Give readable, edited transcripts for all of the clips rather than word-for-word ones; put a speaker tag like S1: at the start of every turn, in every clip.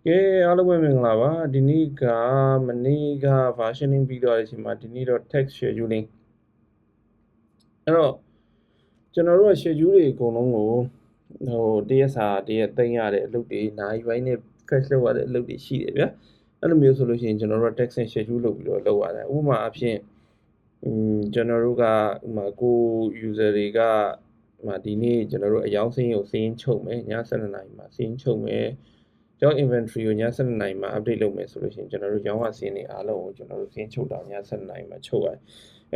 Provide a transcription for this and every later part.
S1: ကဲအားလုံးပဲမင်္ဂလာပါဒီနေ့ကမနေ့က versioning ပြီးသွားတဲ့အချိန်မှာဒီနေ့တော့ text scheduling အဲ့တော့ကျွန်တော်တို့က schedule တွေအကုန်လုံးကိုတရက်စာတရက်သိမ်းရတဲ့အလုပ်တွေနိုင်ပိုင်းနဲ့ fetch လုပ်ရတဲ့အလုပ်တွေရှိတယ်ဗျာအဲ့လိုမျိုးဆိုလို့ရှိရင်ကျွန်တော်တို့က text နဲ့ schedule လုပ်ပြီးတော့လုပ်ရတယ်ဥပမာအဖြစ်ကျွန်တော်တို့ကကို user တွေကဒီနေ့ကျွန်တော်တို့အယောင်းစင်းကိုစင်းချုပ်မယ်ည7:00 နာရီမှာစင်းချုပ်မယ်ကျွန်တော် inventory ကိုည7:00 နာရီမှာ update လုပ်မယ်ဆိုလို့ရှိရင်ကျွန်တော်တို့ရောင်းရစင်းတွေအားလုံးကိုကျွန်တော်တို့စင်းချုပ်တာည7:00 နာရီမှာချုပ်ရတ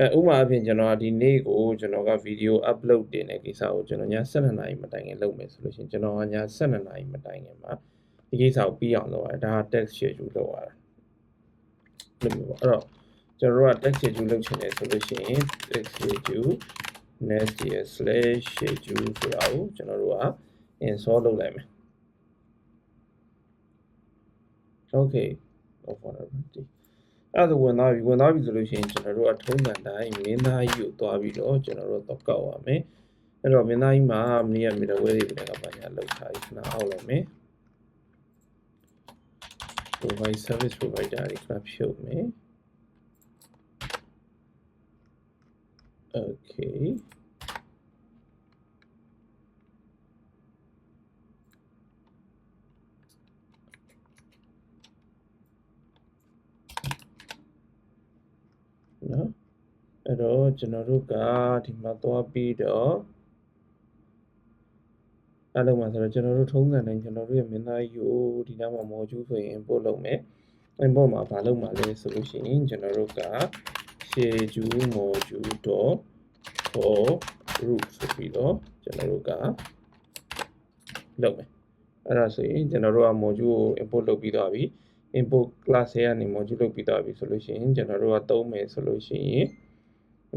S1: ယ်ဥပမာအဖြစ်ကျွန်တော်ဒီနေ့ကိုကျွန်တော်က video upload တင်တဲ့ကိစ္စကိုကျွန်တော်ည7:00 နာရီမတိုင်ခင်လုပ်မယ်ဆိုလို့ရှိရင်ကျွန်တော်ကည7:00 နာရီမတိုင်ခင်မှာဒီကိစ္စကိုပြီးအောင်လုပ်ရတယ်ဒါက text schedule လုပ်ရတာအဲ့တော့ကျွန်တော်တို့က text schedule လုပ်ချင်တယ်ဆိုလို့ရှိရင် text schedule nest.schedule ဆိုတာကိုကျွန်တော်တို့က install လုပ်လိုက်မယ် okay အဲ့ဒါဝင်သွားပြီဆိုလို့ရှိရင်ကျွန်တော်တို့ကထုံးစံတိုင်းမင်းသားကြီးကိုတွားပြီးတော့ကျွန်တော်တို့တော့ကောက်ရမယ်အဲ့တော့မင်းသားကြီးမှာမနေ့က middleware တွေလည်းဘာညာလောက်ထားပြီးခဏအောက်လိုက်မယ် provide service provider တွေခဏဖြုတ်မယ် okayနော်အဲ့တော့ကျွန်တော်တို့ကဒီမှာသွားပြီးတော့အဲ့လိုမှဆိုတော့ကျွန်တော်တို့ထုံးစံတိုင်းကျွန်တော်တို့ရဲ့မင်းသားကြီးကိုဒီနားမှာ module ဆိုရင် import လုပ်မယ် import မှာဘာလုပ်မှာလဲဆိုလို့ရှိရင်ကျွန်တော်တို့က schedule module.for root ဆိုပြီးတော့ကျွန်တော်တို့ကလုပ်မယ်အဲ့ဒါဆိုရင်ကျွန်တော်တို့က module ကို import လုပ်ပြီးသွားပြီ import class ရဲ့ကနေ module လုပ်ပြီးသွားပြီဆိုလို့ရှိရင်ကျွန်တော်တို့ကသုံးမယ်ဆိုလို့ရှိရ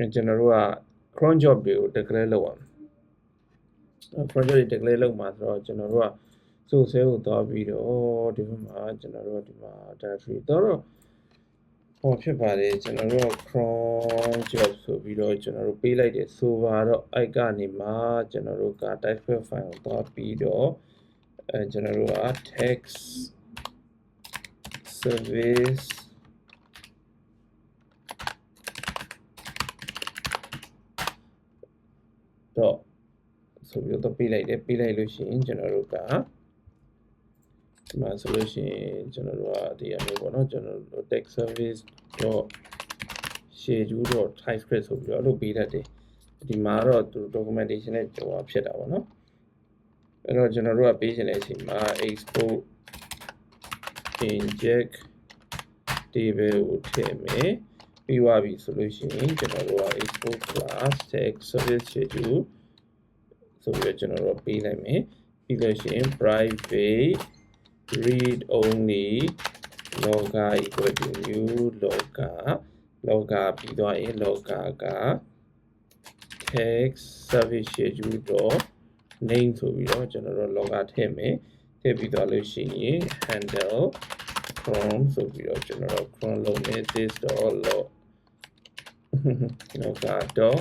S1: င်ကျွန်တော်တို့က cron job တွေကို declare လုပ်အောင် cron job တွေ declare လုပ်မှာဆိုတော့ကျွန်တော်တို့က source ကိုသွားပြီးတော့ဒီဘက်မှာကျွန်တော်တို့ကဒီမှာ directory တော့ဟောဖြစ်ပါတယ်ကျွန်တော်တို့က cron job ဆိုပြီးတော့ကျွန်တော်တို့ပေးလိုက်တယ်ဆိုပါတော့အဲ့ကနေမှကျွန်တော်တို့က type file ကိုသွားပြီးတော့ကျွန်တော်တို့က text serviceတော့ဆိုပြီးတော့ပေးလိုက်လို့ရှိရင်ကျွန်တော်တို့ကဒီမှာဆိုလို့ရှိရင်ကျွန်တော်တို့ကဒီအမျိုးပေါ့နော်ကျွန်တော်တို့ text service schedule.typescript ဆိုပြီးတော့လုပ်ပေးတတ်တယ်ဒီမှာတော့သူ documentation နဲ့ကြော်ဖြစ်တာပေါ့နော်အဲ့တော့ကျွန်တော်တို့ကပေးချင်တဲ့အချိန်မှာ export inject table ကိုထည့်မယ်ပြီးသွားပြီဆိုလို့ရှိရင်ကျွန်တော်တို့က export class text service schedule ဆိုပြီးတော့ကျွန်တော်တို့ပေးလိုက်မယ်ပြီးလို့ရှိရင် private read only logger equal to new logger ပြီးသွားရင် logger က text service schedule dot name ဆိုပြီးတော့ကျွန်တော်တို့ logger ထည့်မယ်ထည့်ပြီးသွားလို့ရှိရင် handle cron ဆိုပြီးတော့ကျွန်တော်တို့ cron လုပ်မယ် this dot log logger dot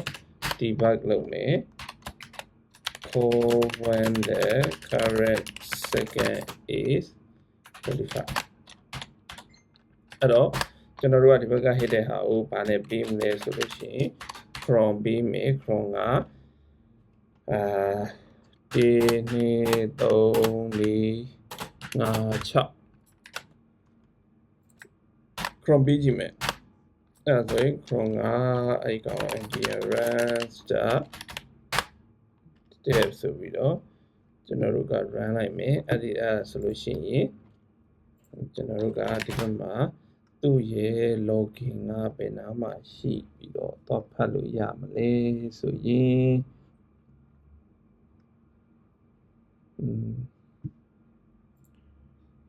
S1: debug လုပ်မယ် call when the correct second is 25အဲ့တော့ကျွန်တော်တို့ကဒီဘက်က hit တဲ့ဟာကိုဘာနဲ့ပေးမလဲဆိုလို့ရှိရင် cron ပေးမယ် cron က1 2 3 4 5 6 cron ပေးကြည့်မယ်အဲ့ဒါဆိုရင် cron ကအဲ့ကောင် run start dev ဆိုပြီးတော့ကျွန်တော်တို့က run လိုက်မယ်အဲ့ဆိုလို့ရှိရင်ကျွန်တော်တို့ကဒီဘက်မှာသူ့ရဲ့ login ကဘယ်နားမှာရှိပြီးတော့တော့ဖတ်လို့ရမလဲဆိုရင်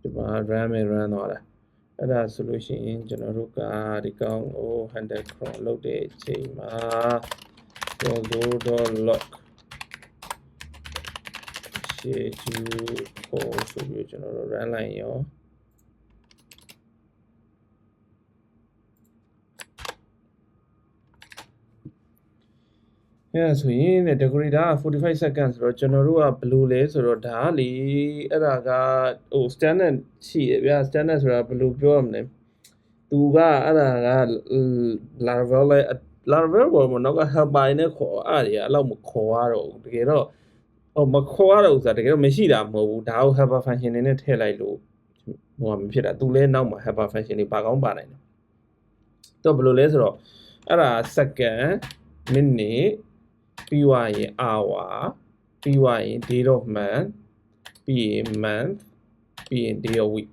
S1: ဒီမှာ run သွားတာအဲ့ဒါဆိုလို့ရှိရင်ကျွန်တော်တို့ကဒီကောင်ကို handle cron လုပ်တဲ့အချိန်မှာ go.log schedule call ဆိုပြီးကျွန်တော်တို့ run လိုက်ရော အဲ့ဆိုရင် decorator 45 seconds ဆိုတော့ကျွန်တော်တို့ကဘယ်လိုလဲဆိုတော့ဒါလေအဲ့ဒါကဟို standard ရှိရဗျာ standard ဆိုတာဘယ်လိုပြောရမလဲသူကအဲ့ဒါက Laravel ပေါ်မှာတော့ helper နဲ့ခေါ်အဲ့ဒီအဲ့လောက်မခေါ်ရတော့ဘူးတကယ်တော့မခေါ်ရတော့ဆိုတာတကယ်တော့မရှိတာမဟုတ်ဘူးဒါကို helper function တွေနဲ့ထည့်လိုက်လို့ဟိုမဖြစ်တာသူလဲနောက်မှာ helper function တွေပါကောင်းပါနိုင်တယ်တော့ဘယ်လိုလဲဆိုတော့အဲ့ဒါ second minute ပြီးွားရင် hour ပြီးွားရင် date of month ပြီးရင် month ပြီးရင် day of week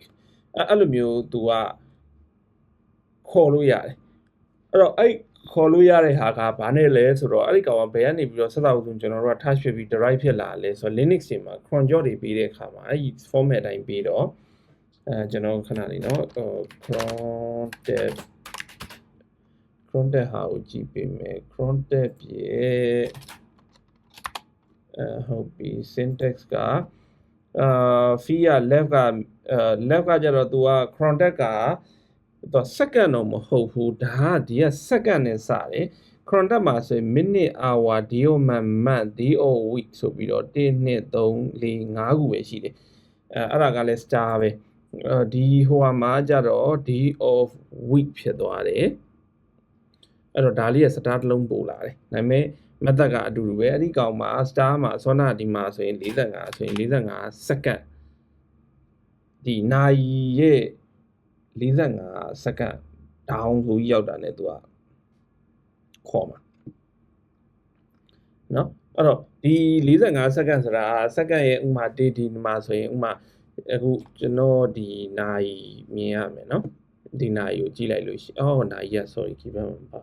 S1: အဲ့လိုမျိုးသူကခေါ်လို့ရတယ်အဲ့တော့အဲ့ခေါ်လို့ရတဲ့ဟာကဘာနဲ့လဲဆိုတော့အဲ့ဒီကောင်ကဘယ်ကနေပြီးတော့ဆက်တော့ကျွန်တော်တို့က touch ဖြစ်ပြီး derive ဖြစ်လာလဲဆိုတော့ Linux တွေမှာ cron job တွေပေးတဲ့အခါမှာအဲ့ဒီ format တိုင်းပေးတော့ကျွန်တော်ခဏလေးเนาะ cron tab ဟာကိုကြည့်ပေးမယ် cron tab ရဲ့ဟုတ်ပြီ syntax ကfee က left ကကျတော့သူက cron tab ကတော့ second တော့မဟုတ်ဘူးဒါကဒီက second နဲ့စတယ် cron tab မှာဆိုရင် minute hour day of month day of week ဆိုပြီးတော့1 2 3 4 5ခုပဲရှိတယ်အဲ့ဒါကလည်း star ပဲဒီဟိုမှာကျတော့ day of week ဖြစ်သွားတယ်အဲ့တော့ဒါလေးက star တစ်လုံးပို့လာတယ်ဒါပေမဲ့ method ကအတူတူပဲအဲ့ဒီကောင်မှာ star မှာစောနာဒီမှာဆိုရင်45ဆိုရင်45 second ဒီနိုင်ရဲ့45 second down ဆိုကြီးရောက်တာ ਨੇ သူကခေါ်မှာเนาะအဲ့တော့ဒီ45 second ဆိုတာ second ရဲ့ဥမာဒီမှာဆိုရင်ဥမာအခုကျွန်တော်ဒီနိုင်မြင်ရမယ်เนาะဒီနိုင်ကိုကြည့်လိုက်လို့ရှိနိုင်ရ sorry ကြည့်ပါမှာပါ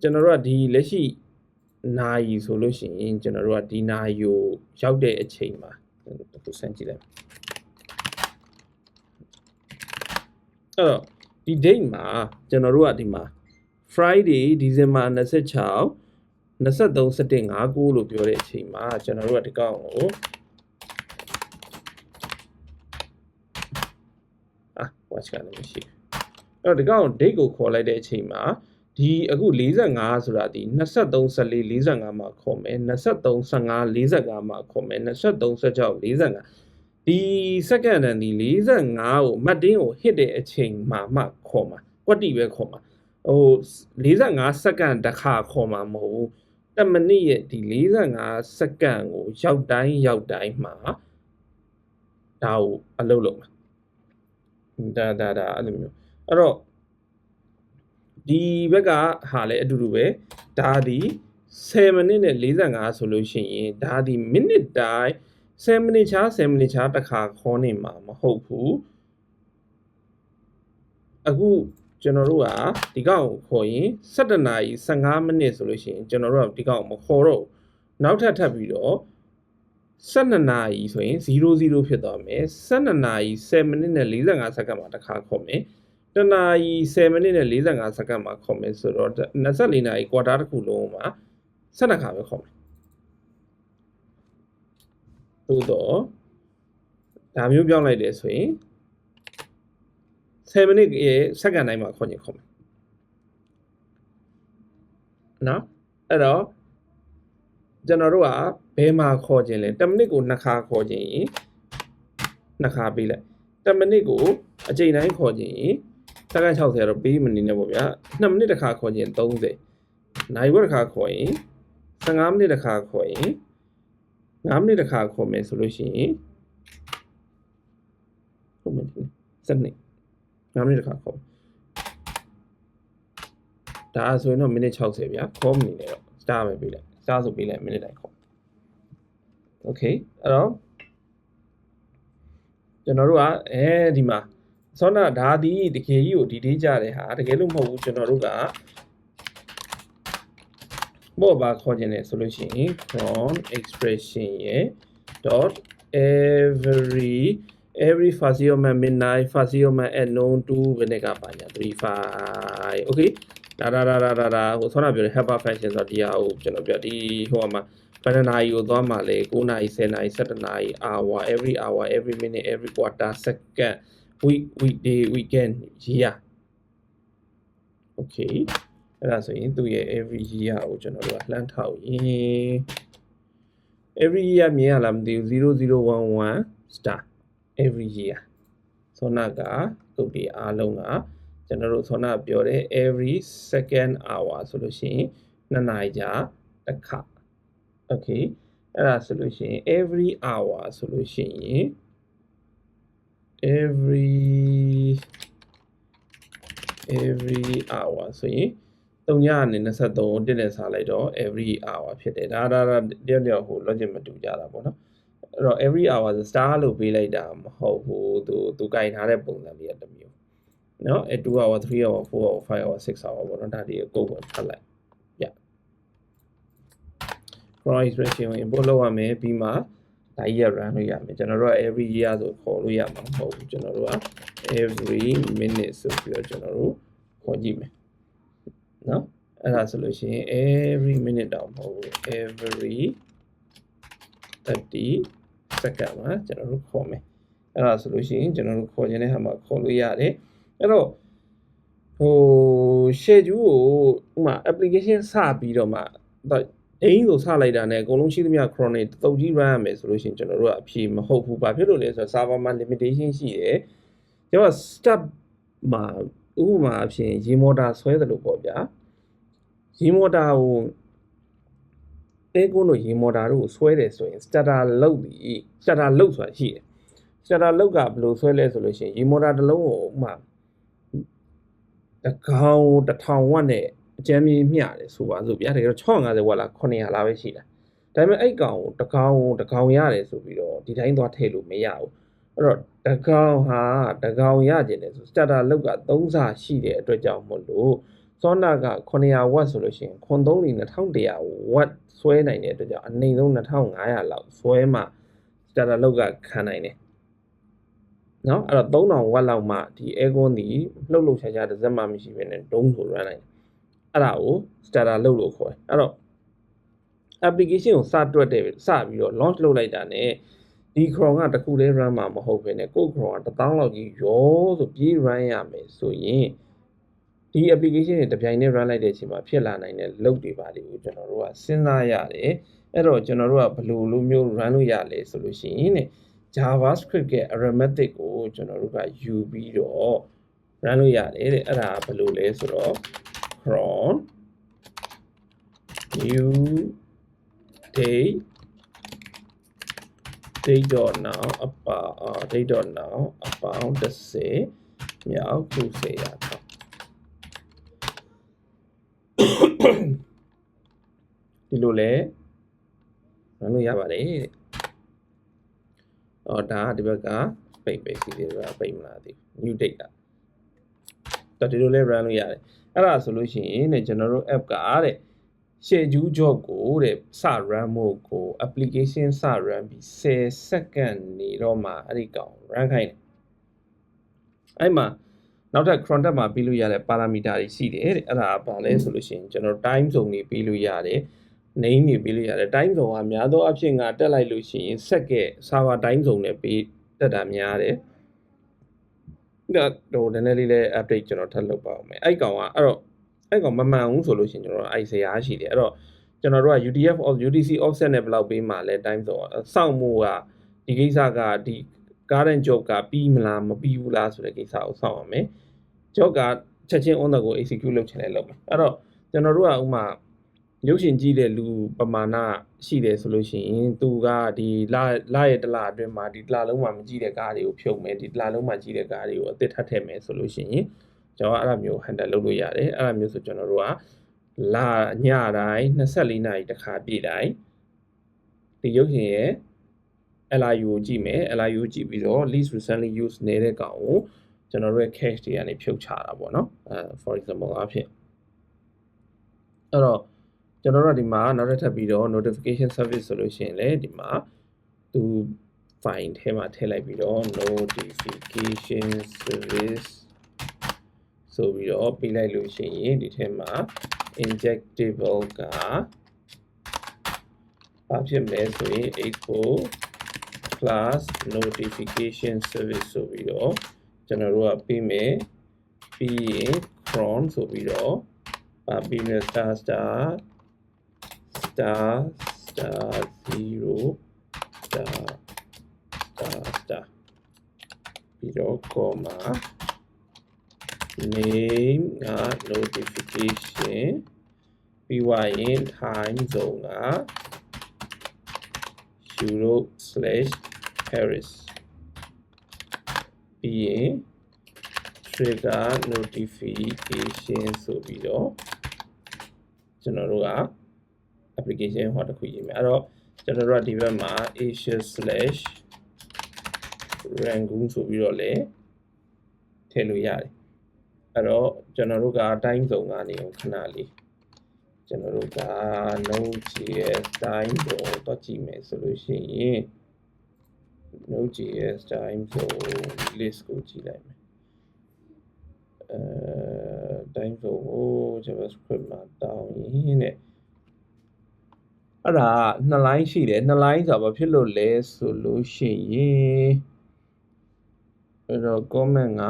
S1: ကျွန်တော်တို့ကဒီလက်ရှိနိုင်ဆိုလို့ရှိရင်ကျွန်တော်တို့ကဒီနိုင်ကိုရောက်တဲ့အချိန်မှာအခုစမ်းကြည့်လိုက်အဲ့တော့ဒီ date မှာကျွန်တော်တို့ကဒီမှာ Friday December 26 23 17 59လို့ပြောတဲ့အချိန်မှာကျွန်တော်တို့ကဒီကောင်ကိုwatch ကလည်းမရှိအဲ့တော့ဒီကောင် date ကိုခေါ်လိုက်တဲ့အချိန်မှာဒီအခု45ဆိုတာဒီ23 14 45မှာခေါ်မယ်23 15 45မှာခေါ်မယ်23 16 45ဒီ second တန်ဒီ45ကိုမှတ်တင်းကို hit တဲ့အချိန်မှာမှခေါ်မှာကွက်တီပဲခေါ်မှာဟို45 second တစ်ခါခေါ်မှာမဟုတ်ဘူး1မိနစ်ရဲ့ဒီ45 second ကိုရောက်တိုင်းမှာဒါကိုအလုပ်လုပ်မှာဒါအဲ့လိုမျိုးအဲ့တော့ဒီဘက်ကဟာလည်းအတူတူပဲဒါဒီ7မိနစ်နဲ့45ဆိုလို့ရှိရင်ဒါဒီမိနစ်တိုင်း7မိနစ်ချာ7မိနစ်ချာတစ်ခါခေါ်နေမှာမဟုတ်ဘူးအခုကျွန်တော်တို့ကဒီကောင်ကိုခေါ်ရင်17နာရီ15မိနစ်ဆိုလို့ရှိရင်ကျွန်တော်တို့ကဒီကောင်ကိုမခေါ်တော့နောက်ထပ်ပြီးတော့12နာရီဆိုရင်00ဖြစ်သွားမယ်12နာရီ7မိနစ်နဲ့45စက္ကန့်မှာတစ်ခါခေါ်မယ်တနာရီ7မိနစ်နဲ့45စက္ကန့်မှာခေါ်မယ်ဆိုတော့24နာရီ quarter တစ်ခုလုံးမှာ12ခါပဲခေါ်မယ်သို့တော့ဒါမျိုးပြောင်းလိုက်တယ်ဆိုရင်7မိနစ်ရဲ့စက္ကန့်တိုင်းမှာခေါ်ရင်ခေါ်မယ်နော်အဲ့တော့ကျွန်တော်တို့ကဘယ်မှာခေါ်ခြင်းလဲ10မိနစ်ကို2ခါခေါ်ခြင်းရင်2ခါပေးလိုက်10မိနစ်ကိုအချိန်တိုင်းခေါ်ခြင်းရင်စက္ကန့်60တော့ပေးမနေနဲ့ပေါ့ဗျာ2မိနစ်တစ်ခါခေါ်ခြင်း30နိုင်ဝက်တစ်ခါခေါ်ရင်15မိနစ်တစ်ခါခေါ်ရင်5မိနစ်တစ်ခါခေါ်မယ်ဆိုလို့ရှိရင်ဟုတ်မယ်စနစ်5မိနစ်တစ်ခါခေါ်ဒါဆိုရင်တော့မိနစ်60ဗျာခေါ်မနေနဲ့တော့ star ပဲပေးလိုက် star ဆိုပေးလိုက်မိနစ်တိုင်းခေါ် okay အဲ့တော့ကျွန်တော်တို့ကဒီမှာဆောနာဒါဒီတကယ်ကြီးကိုဒီဒေးကြတဲ့ဟာတကယ်လို့မဟုတ်ဘူးကျွန်တော်တို့ကဘောပါခေါ်ခြင်းလဲဆိုလို့ရှိရင် from expression ရဲ့ dot every fasioman midnight fasioman at noon to ဘယ်နဲ့ကပါညာ35 okay ဒါဟိုဆောနာပြောတဲ့ helper function ဆိုတော့ဒီဟာကိုကျွန်တော်ပြောဒီဟိုမှာဘယ်နာရီကိုသွားမှလဲ9နာရီ10နာရီ17နာရီ hour every minute every quarter second weekday weekend year okay အဲ့ဒါဆိုရင်သူ့ရဲ့ every year ကိုကျွန်တော်တို့ကလှမ်းထောက်ရင် every year မြင်ရလားမသိဘူး0011 star every year ဆောနာကကုတ်တွေအားလုံးကကျွန်တော်တို့ဆောနာပြောတဲ့ every second hour ဆိုလို့ရှိရင်2နာရီကြာတစ်ခါ okay အဲ့ဒါဆိုလို့ရှိရင် every hour ဆိုလို့ရှိရင် every hour ဆိုရင်3ညနဲ့23ကို1နဲ့စားလိုက်တော့ every hour ဖြစ်တယ်ဒါတယောက်ဟို logic မတူကြတာပေါ့နော်အဲ့တော့ every hour star လို့ပေးလိုက်တာမဟုတ်ဘူးသူကင်ထားတဲ့ပုံစံလေးတစ်မျိုးเนาะ2 hour 3 hour 4 hour 5 hour 6 hour ပေါ့နော်ဒါဒီအကုန်ကိုဖတ်လိုက်ရ cross expression ကို import လုပ်ရမယ်ပြီးမှဒါကြီးရ run လို့ရမယ်ကျွန်တော်တို့က every year ဆိုခေါ်လို့ရမှာမဟုတ်ဘူးကျွန်တော်တို့က every minute ဆိုပြီးတော့ကျွန်တော်တို့ခေါ်ကြည့်မယ်เนาะအဲ့ဒါဆိုလို့ရှိရင် every minute တောင်မဟုတ်ဘူး every 30 second မှာကျွန်တော်တို့ခေါ်မယ်အဲ့ဒါဆိုလို့ရှိရင်ကျွန်တော်တို့ခေါ်ခြင်းတဲ့ဟာမှာခေါ်လို့ရတယ်အဲ့တော့ဟို schedule ကိုဥမာ application စပြီးတော့မှအိမ်ကိုစလိုက်တာနဲ့အကုန်လုံးရှိသမျှ chronic တုတ်ကြီး run ရမယ်ဆိုလို့ရှိရင်ကျွန်တော်တို့ကအဖြေမဟုတ်ဘူးဘာဖြစ်လို့လဲဆိုတော့ server မှာ limitation ရှိတယ်ကျွန်တော် step မှာဥပမာအဖြစ်ရေမော်တာဆွဲတယ်လို့ပေါ့ဗျာရေမော်တာကိုတဲကုန်းတို့ရေမော်တာတို့ကိုဆွဲတယ်ဆိုရင် starter လုတ်ပြီး starter လုတ်ဆိုတာရှိတယ် starter လုတ်ကဘယ်လိုဆွဲလဲဆိုလို့ရှိရင်ရေမော်တာတစ်လုံးကိုဥမာတကောင်1000ဝက်နဲ့အကျမ်းမြေမျှတယ်ဆိုပါစို့ဗျာတကယ်တော့650ဝက်လား900လားပဲရှိတာဒါပေမဲ့အဲ့ကောင်ကိုတကောင်ရတယ်ဆိုပြီးတော့ဒီတိုင်းသွားထည့်လို့မရဘူးအဲ့တော့တကောင်ရကျင်တယ်ဆို starter လုတ်က3ဆရှိတဲ့အတွက်ကြောင့်မို့လို့စောနာက900ဝက်ဆိုလို့ရှိရင်2100ဝက်ဆွဲနိုင်တဲ့အတွက်ကြောင့်အနည်းဆုံး2500လောက်ဆွဲမှ starter လုတ်ကခံနိုင်တယ်เนาะအဲ့တော့3000ဝက်လောက်မှဒီ aircon ဒီလှုပ်ရှားတစ်စက်မှမရှိဘဲနဲ့ဒုံးဆို run နိုင်တယ်အဲ့ဒါကို starter လုတ်လို့ခေါ်တယ်အဲ့တော့ application ကိုစတွက်တယ်စပြီးတော့ launch လုပ်လိုက်တာ ਨੇ ဒီ cron ကတစ်ခုတည်း run မှာမဟုတ်ဘဲနဲ့ကို cron က1000လောက်ကြီးရောဆိုပြေး run ရမယ်ဆိုရင်ဒီ application တွေတပြိုင်တည်း run လိုက်တဲ့အချိန်မှာဖြစ်လာနိုင်တဲ့လုပ်တွေပါတွေကိုကျွန်တော်တို့ကစဉ်းစားရတယ်အဲ့တော့ကျွန်တော်တို့ကဘယ်လိုမျိုး run လို့ရလဲဆိုလို့ရှိရင် JavaScript ရဲ့ arithmetic ကိုကျွန်တော်တို့ကယူပြီးတော့ run လို့ရတယ်တဲ့အဲ့ဒါဘယ်လိုလဲဆိုတော့ cron new date.now about 10မြောက်ခုစေရတော့ဒီလိုလဲရလို့ရပါတယ်တဲ့ဒါဒီဘက်ကပိတ်စီလေးကပိတ်မလားသိ new date တော့ဒီလိုလဲ run လို့ရတယ်အဲ့ဒါဆိုလို့ရှိရင်တဲ့ကျွန်တော်တို့ app ကတဲ့ schedule job ကိုတဲ့စ run ဖို့ကို application စ run ပြီး10 second နေတော့မှအဲ့ဒီကောင် run ခိုင်းတယ်အဲ့မှာနောက်ထပ် cron တက်မှာပြီးလို့ရတဲ့ parameter တွေရှိတယ်တဲ့အဲ့ဒါဘာလဲဆိုလို့ရှိရင်ကျွန်တော် time zone တွေပြီးလို့ရတယ် name တွေပြီးလို့ရတယ် time zone ကများသောအားဖြင့်ကတက်လိုက်လို့ရှိရင် set ရဲ့ server time zone နဲ့ပြီးတက်တာများတယ်ဒါတော့နည်းနည်းလေးလည်း update ကျွန်တော်ထပ်လုပ်ပါအောင်မယ်အဲ့ကောင်ကအဲ့ကောင်မမှန်ဘူးဆိုလို့ရှိရင်ကျွန်တော်အဲ့ဇရာရှိတယ်အဲ့တော့ကျွန်တော်တို့က UTC offset နဲ့ဘယ်လောက်ပေးမှလဲ time zone စောင့်မှုကဒီကိစ္စကဒီ current job ကပြီးမလားမပြီးဘူးလားဆိုတဲ့ကိစ္စကိုစောင့်ရမယ် job ကချက်ချင်း on the go execute လုပ်ချင်လဲလုပ်မယ်အဲ့တော့ကျွန်တော်တို့ကဥမာရုပ်ရှင်ကြည့်တဲ့လူပမာဏရှိတယ်ဆိုလို့ရှိရင်သူကဒီလရဲ့တစ်လအတွင်းမှာဒီတစ်လလုံးမှာမကြည့်တဲ့ကားတွေကိုဖြုတ်မယ်ဒီတစ်လလုံးမှာကြည့်တဲ့ကားတွေကိုအသစ်ထပ်ထည့်မယ်ဆိုလို့ရှိရင်ကျွန်တော်အဲ့ဒါမျိုး handle လုပ်လို့ရတယ်အဲ့ဒါမျိုးဆိုကျွန်တော်တို့ကညတိုင်း24နာရီတစ်ခါပြည့်တိုင်းဒီရုပ်ရှင်ရဲ့ LRU ကိုကြည့်မယ် LRU ကြည့်ပြီးတော့ least recently used နေတဲ့ကောင်ကိုကျွန်တော်တို့ရဲ့ cache တွေကနေဖြုတ်ချတာပေါ့နော် for example အဖြစ်အဲ့တော့ကျွန်တော်တို့ဒီမှာနောက်ထပ်ပြီးတော့ notification service ဆိုလို့ရှိရင်လည်းဒီမှာသူ file ထဲမှာထည့်လိုက်ပြီးတော့ notification service ဆိုပြီးတော့ပေးလိုက်လို့ရှိရင်ဒီထဲမှာ injectable ကဘာဖြစ်မလဲဆိုရင် 8 plus notification service ဆိုပြီးတော့ကျွန်တော်တို့ကပေးမယ်ပြီးရင် cron ဆိုပြီးတော့ Papillon star 0 star ပြီးတော့ comma name က notification ပြီးွားရင် time zone က 0/Paris ပြီးရင် trigger notification ဆိုပြီးတော့ကျွန်တော်တို့က application ဟောတစ်ခုရေးမယ်အဲ့တော့ကျွန်တော်တို့ကဒီဘက်မှာ Asia/Rangoon ဆိုပြီးတော့လည်းထည့်လို့ရတယ်အဲ့တော့ကျွန်တော်တို့က time zone ကနေခဏလေးကျွန်တော်တို့က Node.js time zone တော့ကြည့်မယ်ဆိုလို့ရှိရင် Node.js time zone list ကိုကြည့်လိုက်မယ်time zone ကို JavaScript မှာတောင်းရင်းနဲ့အဲ့ဒါနှစ်လိုင်းရှိတယ်နှစ်လိုင်းဆိုတော့ဘာဖြစ်လို့လဲဆိုလို့ရှိရင်အဲ့တော့ comment က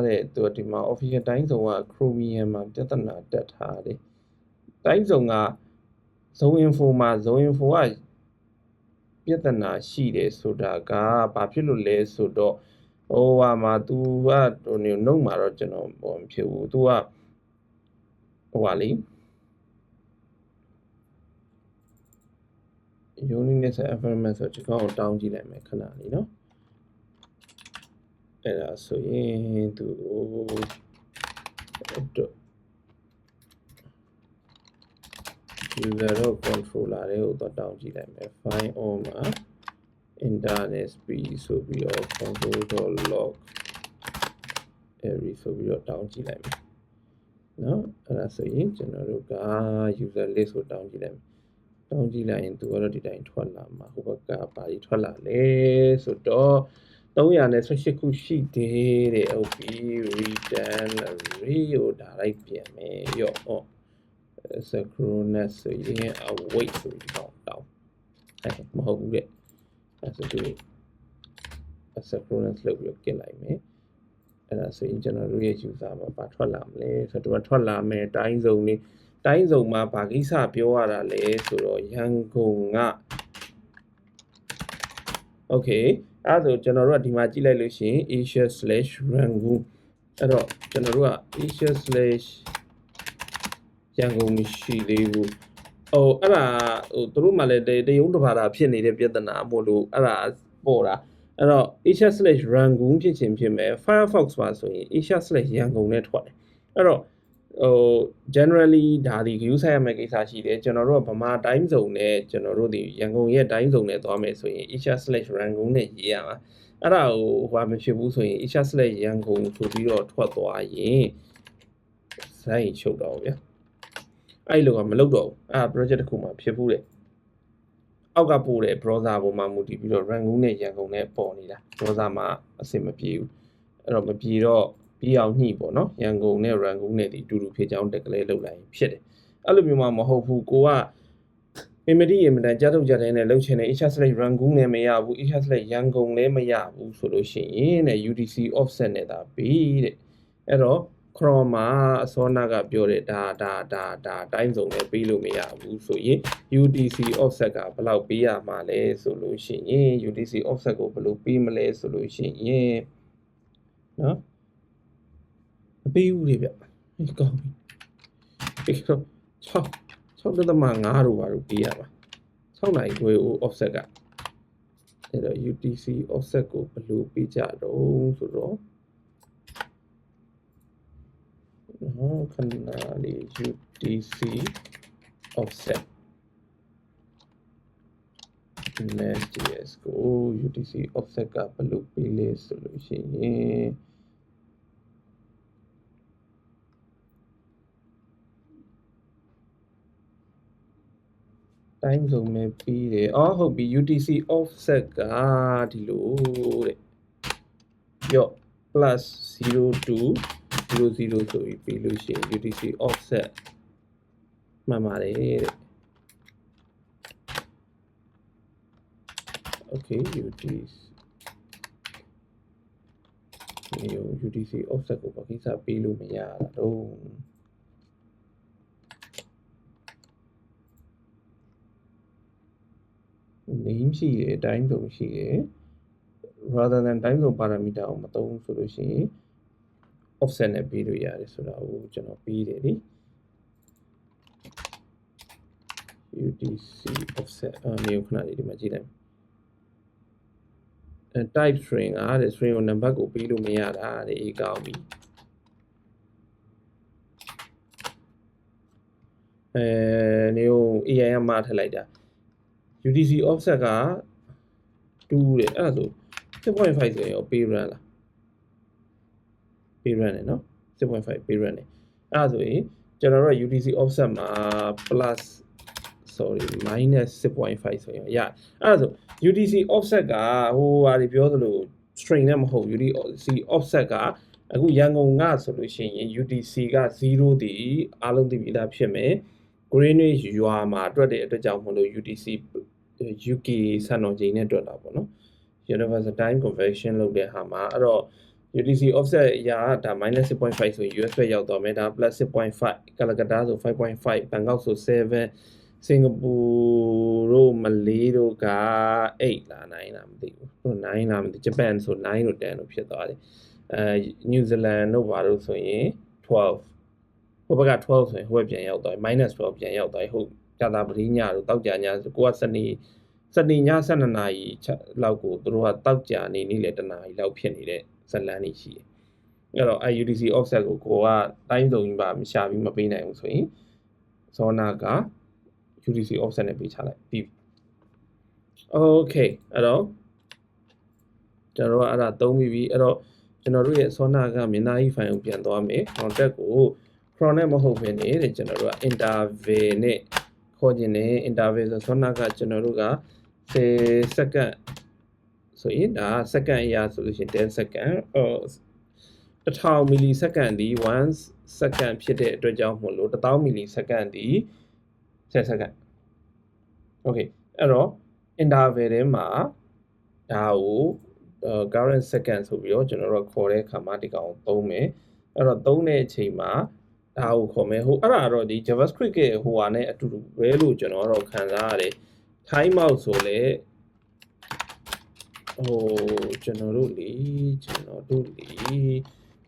S1: တဲ့သူဒီမှာ official time zone က Chromium မှာပြဿနာတက်ထားတယ်time zone က zone info မှာ zone info ကပြဿနာရှိတယ်ဆိုတာကဘာဖြစ်လို့လဲဆိုတော့ဟိုဟာမှာ तू ကဟိုနှုတ်မှာတော့ကျွန်တော်မဖြစ်ဘူး तू ကဟိုပါလေ Uniqueness environment ဆိုဒီကောင်ကိုတောင်းကြည့်လိုက်မယ်ခဏလေးနော်အဲ့ဒါဆိုရင် तू user တော့ controller တွေကိုတော့တောင်းကြည့်လိုက်မယ် find all မှာ internet speed ဆိုပြီးတော့ console.log array ဆိုပြီးတော့တောင်းကြည့်လိုက်မယ်နော်အဲ့ဒါဆိုရင်ကျွန်တော်တို့က user list ကိုတောင်းကြည့်လိုက်မယ်တောင်းကြည့်လိုက်ရင်သူကတော့ဒီတိုင်းထွက်လာမှာဟိုဘက်ကဘာကြီးထွက်လာလဲဆိုတော့318ခုရှိတယ်တဲ့ဟုတ်ပြီ return array ကိုဒါလိုက်ပြန်မယ်ရော့ synchronous ဆိုရင် await ဆိုပြီးတော့တောင်းမဟုတ်ဘူးတဲ့အဲ့ဆိုသူ synchronous လုပ်ပြီးတော့ကစ်လိုက်မယ်အဲ့ဒါဆိုရင်ကျွန်တော်တို့ရဲ့ user မှာဘာထွက်လာမလဲဆိုတော့ဒီမှာထွက်လာမယ် time zone လေးtime zone မှာဘာကိစ္စပြောရတာလဲဆိုတော့ရန်ကုန်က okay အဲ့ဒါဆိုကျွန်တော်တို့ကဒီမှာကြည့်လိုက်လို့ရှိရင် Asia/Rangoon အဲ့တော့ကျွန်တော်တို့က Asia/Rangoon မရှိသေးဘူးဟိုအဲ့ဒါဟိုသူတို့မှလည်းတရုံးတစ်ပါးတာဖြစ်နေတဲ့ပြဿနာမို့လို့အဲ့ဒါပေါ်တာအဲ့တော့ Asia/Rangoon ဖြစ်ချင်ဖြစ်မယ် Firefox ပါဆိုရင် Asia/Yangon နဲ့ထွက်တယ်အဲ့တော့ဟို generally ဒါဒီ view ဆိုင်ရမယ့်ကိစ္စရှိတယ်ကျွန်တော်တို့ကဗမာ time zone နဲ့ကျွန်တော်တို့ဒီရန်ကုန်ရဲ့ time zone နဲ့သွားမယ်ဆိုရင် Asia/Rangoon နဲ့ရေးရမှာအဲ့ဒါဟိုဘာမဖြစ်ဘူးဆိုရင် Asia/Yangon ဆိုပြီးတော့ထွက်သွားရင်စိုင်းချုပ်တော့ဗျာအဲ့လိုကမလုပ်တော့ဘူးအဲ့ project တစ်ခုမှဖြစ်ဘူးတဲ့အောက်ကပို့တဲ့ browser ပေါ်မှာမူတည်ပြီးတော့ Rangoon နဲ့ Yangon နဲ့ပေါ်နေတာ browser မှာအဆင်မပြေဘူးအဲ့တော့မပြေတော့ပြီးအောင်ညှိပေါ့နော် Yangon နဲ့ Rangoon နဲ့ဒီအတူတူဖြစ်ကြောင်းတက်ကလေးလောက်လိုက်ဖြစ်တယ်အဲ့လိုမျိုးမှမဟုတ်ဘူးကိုကအင်မတီအင်မတန်ကြားထုတ်ကြတဲ့နဲ့လောက်ချင်တဲ့ Asia/Rangoon နဲ့မရဘူး Asia/Yangon လည်းမရဘူးဆိုလို့ရှိရင်တဲ့ UTC offset နဲ့သာပြီးတဲ့အဲ့တော့Chrome မှာအစောနာကပြောတဲ့ဒါ time zone နဲ့ပြီးလို့မရဘူးဆိုရင် UTC offset ကဘယ်လောက်ပေးရမှာလဲဆိုလို့ရှိရင် UTC offset ကိုဘယ်လိုပေးမလဲဆိုလို့ရှိရင်နော်မပေးဘူးလေဗျကောင်းပြီပြီးတော့6.5တို့ပါလို့ပေးရပါ6နိုင်ခွဲ offset ကအဲ့တော့ UTC offset ကိုဘယ်လိုပေးကြတော့ဆိုတော့ခဏလေး UTC offset Node.js ကို UTC offset ကဘယ်လိုပေးလဲဆိုလို့ရှိရင်time zone နဲ့ပြီးတယ်ဟုတ်ပြီ UTC offset ကဒီလိုတဲ့ရော့ plus 0.00ဆိုပြီးပြီးလို့ရှိရင် UTC offset မှန်ပါတယ်တဲ့ okay UTC offset ကိုဘာကိစ္စပေးလို့မရတာတော့ name ရှိတယ် time zone ရှိတယ် rather than time zone parameter ကိုမသုံးဆိုလို့ရှိရင် offset နဲ့ပေးလို့ရတယ်ဆိုတာကိုကျွန်တော်ပေးတယ်လေ UTC offset နေခဏလေးဒီမှာကြည့်လိုက်type string ကတဲ့ string ကို number ကိုပေးလို့မရတာတဲ့အေးကောင်းပြီနေကို AI ကမှားထည့်လိုက်တာ UTC offset က2တဲ့အဲ့ဒါဆို 6.5 ဆိုရင်ရောပေး run လားပေး run တယ်နော် 6.5 ပေး run တယ်အဲ့ဒါဆိုရင်ကျွန်တော်တို့ UTC offset မှာ plus minus 6.5 ဆိုရင်ရအဲ့ဒါဆို UTC offset ကဟိုဟာတွေပြောသလို string နဲ့မဟုတ် UTC offset ကအခုရန်ကုန်ကဆိုလို့ရှိရင် UTC က0ဒီအားလုံးသိပြီလားဖြစ်မယ် Greenwich ရွာမှာတွက်တဲ့အတွက်ကြောင့်မလို့ UTC UK စံတော်ချိန်နဲ့တွက်တာပေါ့နော် Universal Time Conversion လုပ်တဲ့ဟာမှာအဲ့တော့ UTC offset အရာဒါ -6.5 ဆိုရင် US ဘက်ရောက်သွားမယ်ဒါ +6.5 ကလကတ္တာဆို 5.5 ဘန်ကောက်ဆို 7 စင်ကာပူတို့မလေးတို့က8လား9လားမသိဘူး9လားမသိဂျပန်ဆို9တို့10တို့ဖြစ်သွားတယ်နယူးဇီလန်တို့ဘာလို့ဆိုရင်12ဟိုဘက်က12ဆိုရင်ဟိုဘက်ပြန်ရောက်သွားတယ် -12 ပြန်ရောက်သွားတယ်ဟုတ်ကြာတာပရိညတို့တောက်ကြညဆိုကိုကစနေည12နာရီလောက်ကိုသူတို့ကတောက်ကြနေနေ့လေတနာရီလောက်ဖြစ်နေတဲ့ဇလန်နေရှိတယ်အဲ့တော့ UTC offset ကိုကတိုင်းစုံကြီးပါမရှာပြီးမပေးနိုင်ဘူးဆိုရင်ဇောနာကUTC offset နဲ့ပေးချလိုက်ပြီ Okay အဲ့တော့ကျွန်တော်တို့အဲ့ဒါသုံးပြီးပြီအဲ့တော့ကျွန်တော်တို့ရဲ့ Sona ကမျက်နှာကြီး file ကိုပြန်သွားမယ် contact ကို cron နဲ့မဟုတ်ဘဲနဲ့တဲ့ကျွန်တော်တို့က interval နဲ့ခေါ်ခြင်းနဲ့ interval ဆို Sona ကကျွန်တော်တို့က10 second ဆိုရင်ဒါ second အရာဆိုလို့ရှိရင်10 second 1000 millisecond ဒီ1 second ဖြစ်တဲ့အတွက်ကြောင့်မို့လို့1000 millisecond ဒီ10 second Okay အဲ့တော့ interval ထဲမှာဒါကို current second ဆိုပြီးတော့ကျွန်တော်တို့ခေါ်တဲ့အခါမှာဒီကောင်သုံးမယ်အဲ့တော့သုံးတဲ့အချိန်မှာဒါကိုခေါ်မယ်ဟိုအဲ့ဒါတော့ဒီ JavaScript ရဲ့ဟိုဟာနဲ့အတူတူပဲလို့ကျွန်တော်တို့ခံစားရတယ် time out ဆိုလဲဟိုကျွန်တော်တို့လေ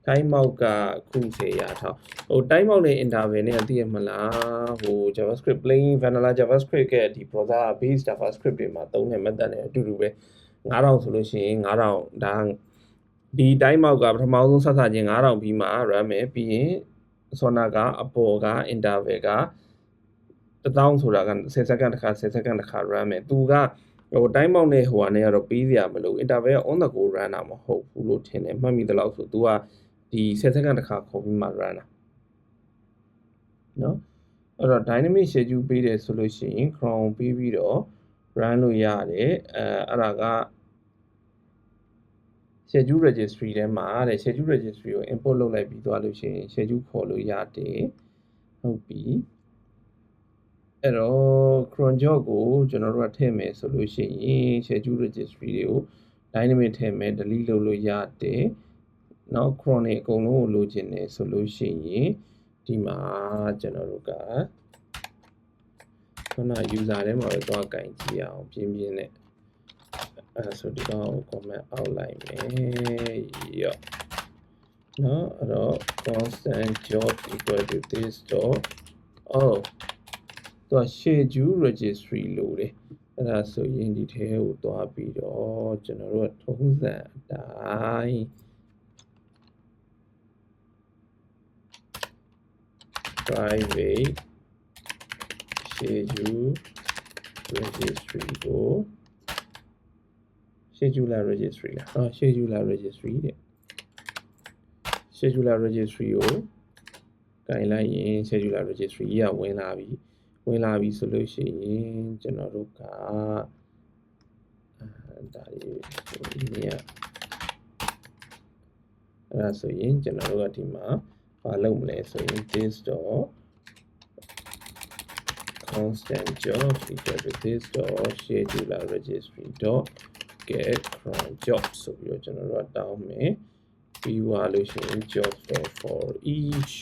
S1: time out ကခု10ရာထောက်ဟို time out နဲ့ interval နဲ့သိရမလားဟို JavaScript plain vanilla JavaScript ကဒီ browser base JavaScript တွေမှာသုံးတဲ့ method နဲ့အတူတူပဲ9000ဆိုလို့ရှိရင်9000ဒါဒီ time out ကပထမဆုံးဆက်စချင်း9000ပြီးမှ run မယ်ပြီးရင် Sona ကအပေါ်က interval က1000ဆိုတာက10 second တစ်ခါ10 second တစ်ခါ run မယ်သူကဟို time out နဲ့ဟိုဟာနဲ့ကတော့ပေးစရာမလို interval က on the go run တာမဟုတ်ဘူးလို့ထင်တယ်မှတ်မိသလောက်ဆိုသူကဒီ10 second တစ်ခါခေါ်ပြီးမှ run တာเนาะအဲ့တော့ dynamic schedule ပေးတယ်ဆိုလို့ရှိရင် cron ပေးပြီးတော့ run လို့ရတယ်အဲ့ဒါက schedule registry ထဲမှာတဲ့ schedule registry ကို import လုပ်လိုက်ပြီးသွားလို့ရှိရင် schedule ခေါ်လို့ရတယ်ဟုတ်ပြီအဲ့တော့ cron job ကိုကျွန်တော်တို့ကထည့်မယ်ဆိုလို့ရှိရင် schedule registry တွေကို dynamic ထည့်မယ် delete လုပ်လို့ရတယ်နော် cron တွေအကုန်လုံးကိုလိုချင်တယ်ဆိုလို့ရှိရင်ဒီမှာကျွန်တော်တို့ကခုန user ထဲမှာပဲသွားကင်ကြည့်အောင်ပြင်းပြင်းနဲ့အဲ့ဆိုဒီကောင်ကို comment အောက်လိုက်မယ်ရော့နော်အဲ့တော့ constant job equal to this dotသူက schedule registry လို့တယ်အဲ့ဒါဆိုရင်ဒီထဲကိုသွားပြီးတော့ကျွန်တော်တို့ထုံးစံအတိုင်း private schedule registry ကို scheduler registry လားscheduler registry တဲ့ scheduler registry ကိုကင်လိုက်ရင် scheduler registry ကြီးကဝင်လာပြီဆိုလို့ရှိရင်ကျွန်တော်တို့ကဒါလေးနေရအဲ့ဒါဆိုရင်ကျွန်တော်တို့ကဒီမှာဘာလုပ်မလဲဆိုရင် this dot constant job equal to this dot scheduler registry dot get cron job ဆိုပြီးတော့ကျွန်တော်တို့ကတောင်းမယ်ပြီးသွားလို့ရှိရင် job for each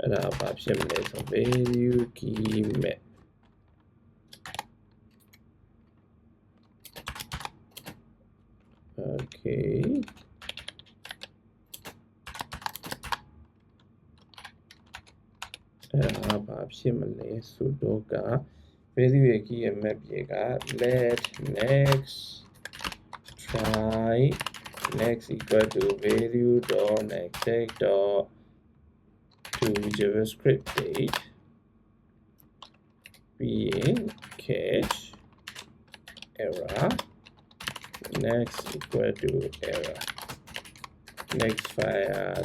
S1: အဲ့ဒါဘာဖြစ်မလဲဆို value key map okay ဘာဖြစ်မလဲဆိုတော့က value ရဲ့ key ရဲ့ map ရဲ့က let next try next equal to value dot next dot to javascript date being catch error next equal to error next fire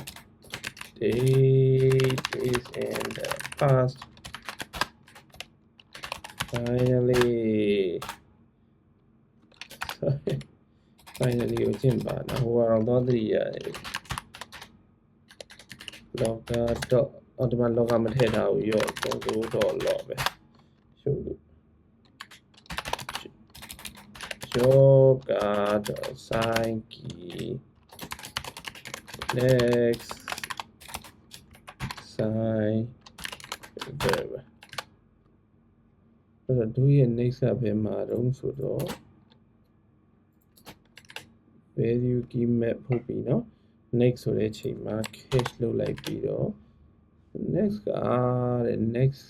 S1: date is in the past finally ကိုကျင့်ပါနော်ဟိုကတော့တော့3ရတယ် logger dot အော်ဒီမှာ logger မထည့်ထားဘူးရော့ console.log ပဲရှုပ်လို့ job.sign key next sign verb အဲ့တော့တို့ရဲ့ next ကဘယ်မှာတုံးဆိုတော့ value key map ဟုတ်ပြီเนาะ next ဆိုတဲ့အချိန်မှာ cache လုပ်လိုက်ပြီးတော့ next ကတဲ့ next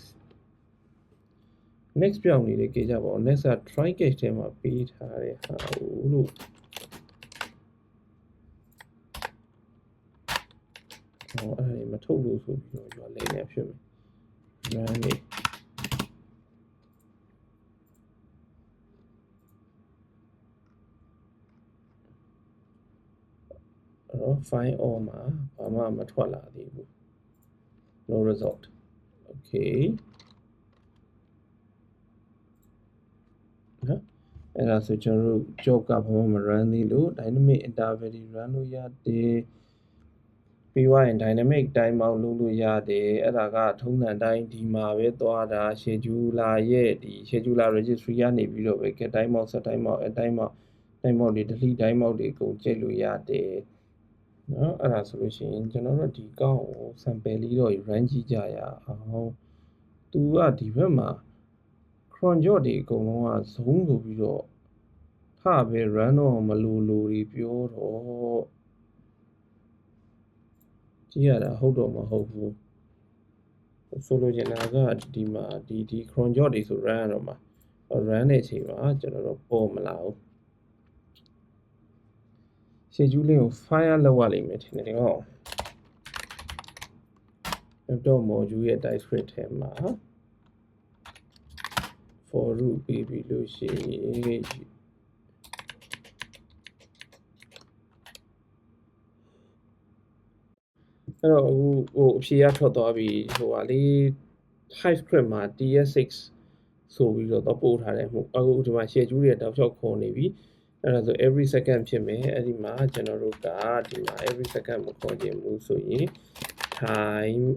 S1: ပြောင်းနေလေကြည့်ကြပါဦး next က try cache ထဲမှာပေးထားတဲ့ဟာလို့ဟောအဲ့ဒါမထုတ်လို့ဆိုပြီးတော့ရွာလေးနေဖြစ်မယ် run နေfile all မှာဘာမှမထွက်လာသေးဘူး no result okay နော်အဲ့ဒါဆိုကျွန်တော်တို့ job ကဘာမှမ run သေးလို့ dynamic interval တွေ run လို့ရတယ်ပြီးွားရင် dynamic timeout လုပ်လို့ရတယ်အဲ့ဒါကထုံးစံတိုင်းဒီမှာပဲသွားတာ scheduler ရဲ့ဒီ scheduler registry ကနေပြီးတော့ပဲ get timeout set timeout add timeout timeout တွေ delete timeout တွေအကုန်ကြည့်လို့ရတယ်နော်အဲ့ဒါဆိုလို့ရှိရင်ကျွန်တော်တို့ဒီကောင်းကို sample လေးတော့ run ကြည့်ကြရအောင်သူကဒီဘက်မှာ cron job တွေအကုန်လုံးက zone ဆိုပြီးတော့ထပဲ run တော့မလို့တွေပြောတော့ကြည့်ရတာဟုတ်တော့မဟုတ်ဘူးဆိုလိုချင်တာကဒီမှာဒီ cron job တွေဆို run ရတော့မှာ run တဲ့အချိန်မှာကျွန်တော်တို့ပေါ်မလာဘူး scheduling ကို fire လောက်ရလိမ့်မယ်ထင်တယ်ဟော laptop module ရဲ့ TypeScript ထဲမှာ for root ပေးပြီးလို့ရှိရင်အဲ့တော့အခုဟိုအဖြေရထွက်သွားပြီဟိုဟာလေး TypeScript မှာ ts6 ဆိုပြီးတော့ပို့ထားတယ်အခုဒီမှာ schedule တွေတောက်လျှောက်ခေါ်နေပြီအဲ့ဒါဆို every second ဖြစ်မယ်အဲ့ဒီမှာကျွန်တော်တို့ကဒီမှာ every second မခေါ်ခြင်းဘူးဆိုရင် time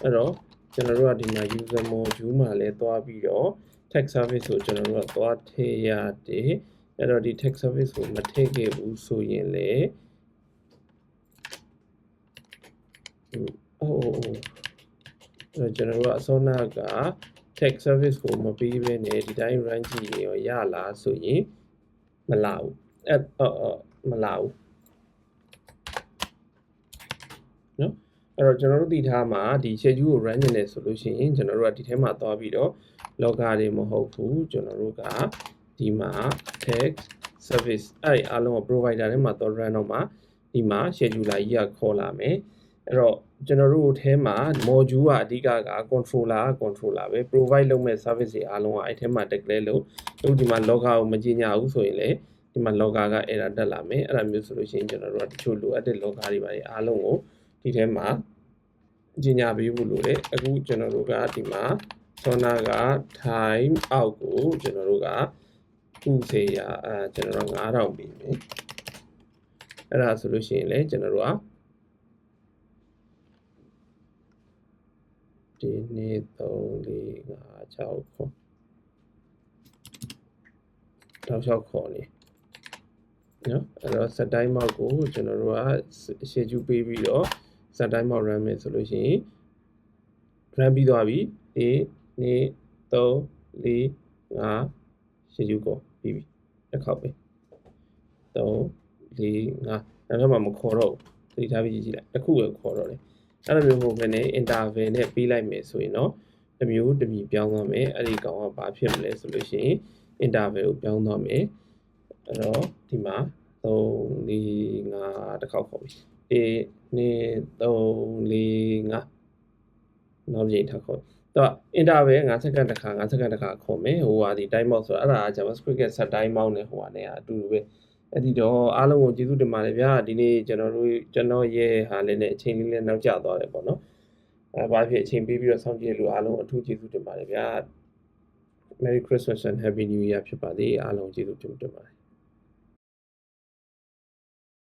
S1: အဲ့တော့ကျွန်တော်တို့ကဒီမှာ user module မှာလည်းသွားပြီးတော့ text service ကိုကျွန်တော်တို့ကသွားထည့်ရတယ်အဲ့တော့ဒီ text service ကိုမထည့်ခဲ့ဘူးဆိုရင်လည်းအဲ့ကျွန်တော်တို့ကအစောနာက text service ကိုမပေးဘဲနဲ့ဒီတိုင်း run ကြည့်ရောရလားဆိုရင်မလာဘူးမလာဘူးနော်အဲ့တော့ကျွန်တော်တို့ဒီထားမှာဒီ schedule ကို run နေတယ်ဆိုလို့ရှိရင်ကျွန်တော်တို့ကဒီထဲမှာသွားပြီးတော့ logger တွေမဟုတ်ဘူးကျွန်တော်တို့ကဒီမှာ text service အဲ့ဒီအားလုံးကို provider ထဲမှာသွား run တော့မှာဒီမှာ scheduler ကြီးကခေါ်လာမယ်အဲ့တော့ကျွန်တော်တို့ထဲမှာ module ကအဓိကက controller ပဲ provide လုပ်မဲ့ service တွေအားလုံးကအဲ့ထဲမှာ declare လို့အခုဒီမှာ logger ကိုမကြီးညာဘူးဆိုရင်လည်းဒီမှာ logger က error တက်လာမယ်အဲ့ဒါမျိုးဆိုလို့ရှိရင်ကျွန်တော်တို့ကတချို့လိုအပ်တဲ့ logger တွေပါအားလုံးကိုဒီထဲမှာကြီးညာပေးဖို့လိုတယ်အခုကျွန်တော်တို့ကဒီမှာ sona က time out ကိုကျွန်တော်တို့ကခုစေရကျွန်တော်တို့9000ပေးမယ်အဲ့ဒါဆိုလို့ရှိရင်လည်းကျွန်တော်တို့ကဒီနေ့3 4 5 6ခေါ်တောက်လျှောက်ခေါ်နေနော်အဲ့တော့ set time out ကိုကျွန်တော်တို့က schedule ပေးပြီးတော့ set time out run မယ်ဆိုလို့ရှိရင် run ပြီးသွားပြီဒီနေ့3 4 5 schedule ကို ပြီးပြီတစ်ခေါက်ပဲ3 4 5နောက်ထပ်မှမခေါ်တော့ဘူးသတိထားပြီးကြည့်လိုက်တစ်ခုပဲခေါ်တော့တယ်အဲ့လိုမျိုးမဟုတ်ဘဲနဲ့ interval နဲ့ပြီးလိုက်မယ်ဆိုရင်တော့တစ်မျိုးတစ်မျိုးပြောင်းသွားမယ်အဲ့ဒီကောင်ကဘာဖြစ်မလဲဆိုလို့ရှိရင် interval ကိုပြောင်းသွားမယ်အဲ့တော့ဒီမှာ3 4 5တစ်ခေါက်ခေါ်ပြီ1 2 3 4 5နောက်ကြိမ်ထပ်ခေါ်တော့ interval 5စက္ကန့်တစ်ခါ5စက္ကန့်တစ်ခါခေါ်မယ်ဟိုဟာဒီ time out ဆိုတာအဲ့ဒါ JavaScript ရဲ့ set time out နဲ့ဟိုဟာနဲ့အတူတူပဲအဲ့ဒီတော့အားလုံးကိုကျေးဇူးတင်ပါတယ်ဗျာဒီနေ့ကျွန်တော်ရဲ့ဟာလေးနဲ့အချိန်လေးနဲ့နောက်ကျသွားတယ်ပေါ့နော်ဘာဖြစ်အချိန်ပေးပြီးတော့စောင့်ကြည့်လို့အားလုံးအထူးကျေးဇူးတင်ပါတယ်ဗျာ Merry Christmas and Happy New Year ဖြစ်ပါသေးအားလုံးကျေးဇူးတင်ပါတယ်